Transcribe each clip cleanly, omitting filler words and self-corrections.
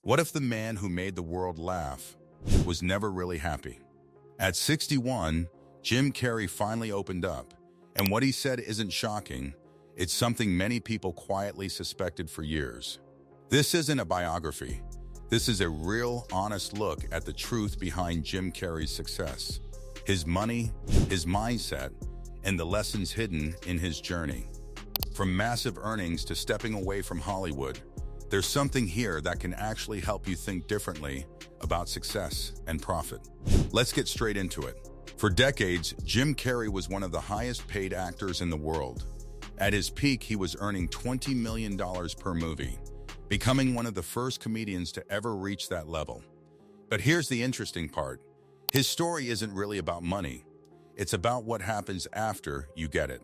What if the man who made the world laugh was never really happy? At 61, Jim Carrey finally opened up, and what he said isn't shocking. It's something many people quietly suspected for years. This isn't a biography. This is a real, honest look at the truth behind Jim Carrey's success, his money, his mindset, and the lessons hidden in his journey. From massive earnings to stepping away from Hollywood, there's something here that can actually help you think differently about success and profit. Let's get straight into it. For decades, Jim Carrey was one of the highest paid actors in the world. At his peak, he was earning $20 million per movie, becoming one of the first comedians to ever reach that level. But here's the interesting part. His story isn't really about money. It's about what happens after you get it.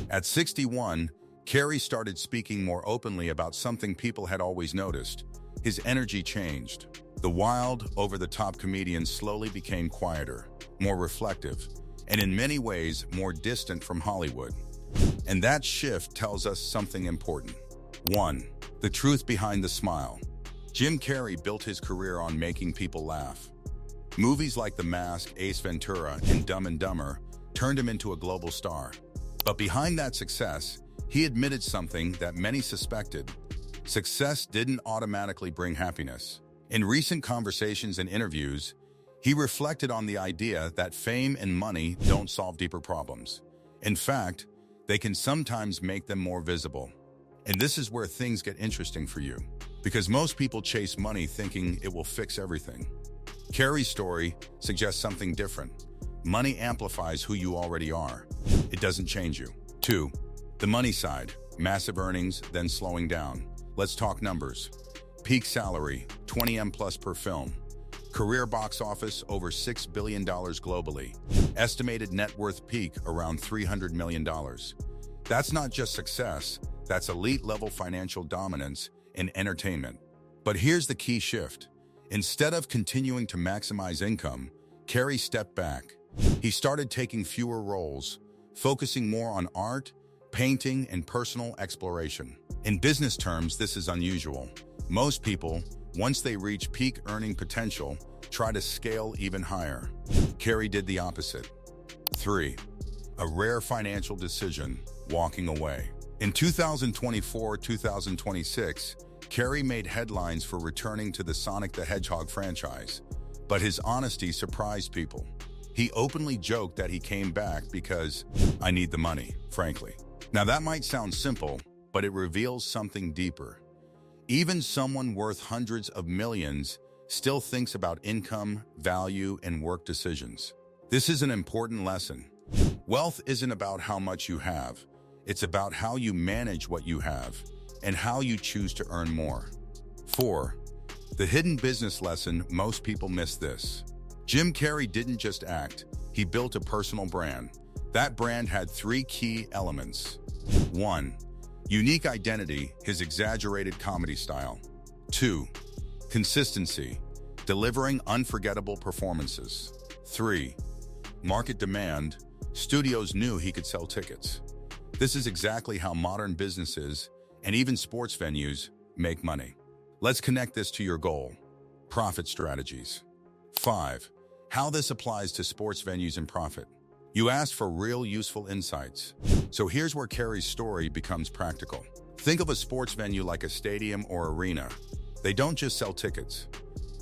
At 61, Carrey started speaking more openly about something people had always noticed. His energy changed. The wild, over-the-top comedian slowly became quieter, more reflective, and in many ways more distant from Hollywood. And that shift tells us something important. 1. The truth behind the smile. Jim Carrey built his career on making people laugh. Movies like The Mask, Ace Ventura, and Dumb and Dumber turned him into a global star. But behind that success, he admitted something that many suspected. Success didn't automatically bring happiness. In recent conversations and interviews, he reflected on the idea that fame and money don't solve deeper problems. In fact, they can sometimes make them more visible. And this is where things get interesting for you, because most people chase money thinking it will fix everything. Carrey's story suggests something different. Money amplifies who you already are. It doesn't change you. 2. The money side. Massive earnings, then slowing down. Let's talk numbers. Peak salary, $20 plus per film. Career box office, over $6 billion globally. Estimated net worth peak, around $300 million. That's not just success, that's elite-level financial dominance in entertainment. But here's the key shift. Instead of continuing to maximize income, Carrey stepped back. He started taking fewer roles, focusing more on art, painting, and personal exploration. In business terms, this is unusual. Most people, once they reach peak earning potential, try to scale even higher. Carrey did the opposite. 3. A rare financial decision, walking away. In 2024-2026, Carrey made headlines for returning to the Sonic the Hedgehog franchise, but his honesty surprised people. He openly joked that he came back because, "I need the money, frankly." Now that might sound simple, but it reveals something deeper. Even someone worth hundreds of millions still thinks about income, value, and work decisions. This is an important lesson. Wealth isn't about how much you have. It's about how you manage what you have and how you choose to earn more. 4. The hidden business lesson. Most people miss this. Jim Carrey didn't just act, he built a personal brand. That brand had 3 key elements. 1. Unique identity, his exaggerated comedy style. 2. Consistency, delivering unforgettable performances. 3. Market demand, studios knew he could sell tickets. This is exactly how modern businesses, and even sports venues, make money. Let's connect this to your goal. Profit strategies. 5. How this applies to sports venues and profit. You asked for real useful insights. So here's where Carrey's story becomes practical. Think of a sports venue like a stadium or arena. They don't just sell tickets.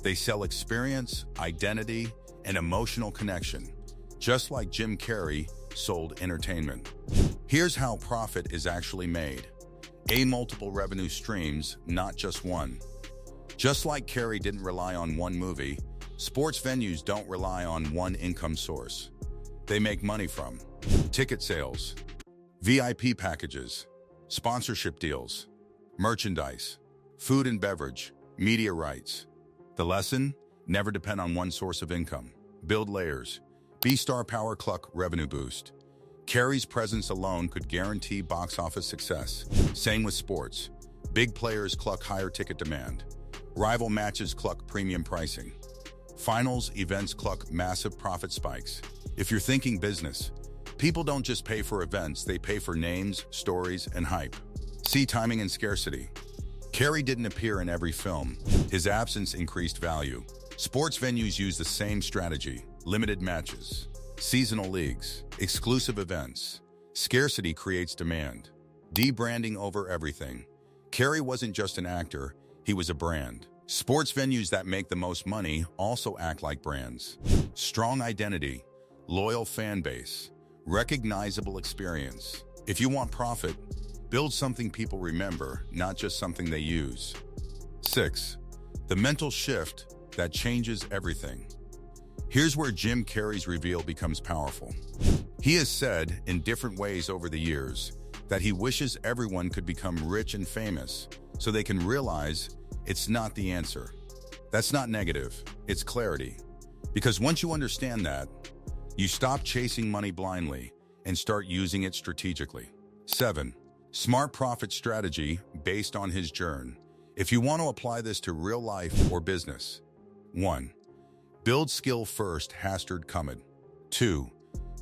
They sell experience, identity, and emotional connection, just like Jim Carrey sold entertainment. Here's how profit is actually made. Multiple revenue streams, not just one. Just like Carrey didn't rely on one movie, sports venues don't rely on one income source. They make money from ticket sales, VIP packages, sponsorship deals, merchandise, food and beverage, media rights. The lesson? Never depend on one source of income. Build layers. Be star power, cluck revenue boost. Carrey's presence alone could guarantee box office success. Same with sports. Big players cluck higher ticket demand. Rival matches cluck premium pricing. Finals events cluck massive profit spikes. If you're thinking business, people don't just pay for events, they pay for names, stories, and hype. See timing and scarcity. Carrey didn't appear in every film. His absence increased value. Sports venues use the same strategy: limited matches, seasonal leagues, exclusive events. Scarcity creates demand. Debranding over everything. Carrey wasn't just an actor, he was a brand. Sports venues that make the most money also act like brands. Strong identity, loyal fan base, recognizable experience. If you want profit, build something people remember, not just something they use. 6. The mental shift that changes everything. Here's where Jim Carrey's reveal becomes powerful. He has said, in different ways over the years, that he wishes everyone could become rich and famous so they can realize it's not the answer. That's not negative, it's clarity. Because once you understand that, you stop chasing money blindly and start using it strategically. 7. Smart profit strategy based on his journey. If you want to apply this to real life or business. 1. Build skill first, Hastard Cummid. 2.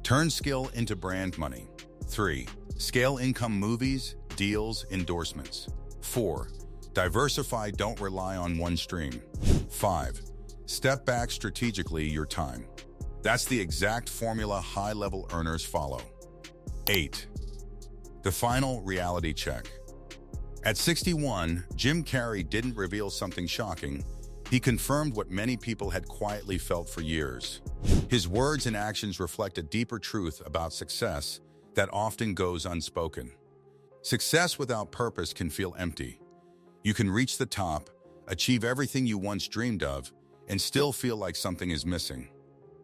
Turn skill into brand money. 3. Scale income, movies, deals, endorsements. 4. Diversify, don't rely on one stream. 5. Step back strategically your time. That's the exact formula high-level earners follow. 8. The final reality check. At 61, Jim Carrey didn't reveal something shocking. He confirmed what many people had quietly felt for years. His words and actions reflect a deeper truth about success that often goes unspoken. Success without purpose can feel empty. You can reach the top, achieve everything you once dreamed of, and still feel like something is missing.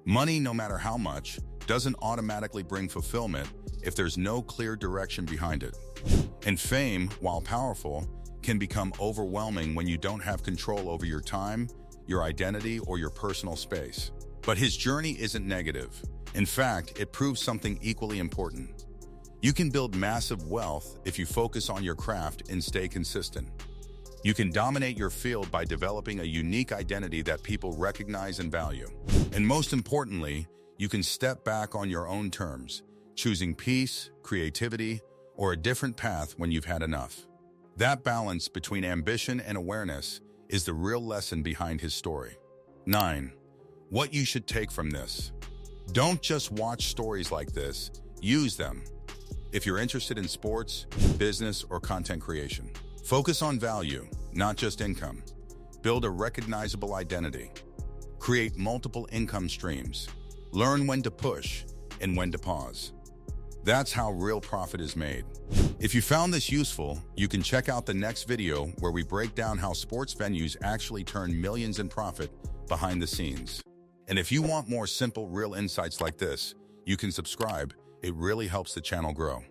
Money, no matter how much, doesn't automatically bring fulfillment if there's no clear direction behind it. And fame, while powerful, can become overwhelming when you don't have control over your time, your identity, or your personal space. But his journey isn't negative. In fact, it proves something equally important. You can build massive wealth if you focus on your craft and stay consistent. You can dominate your field by developing a unique identity that people recognize and value. And most importantly, you can step back on your own terms, choosing peace, creativity, or a different path when you've had enough. That balance between ambition and awareness is the real lesson behind his story. 9. What you should take from this. Don't just watch stories like this, use them. If you're interested in sports, business, or content creation, focus on value, not just income. Build a recognizable identity. Create multiple income streams. Learn when to push and when to pause. That's how real profit is made. If you found this useful, you can check out the next video where we break down how sports venues actually turn millions in profit behind the scenes. And if you want more simple, real insights like this, you can subscribe. It really helps the channel grow.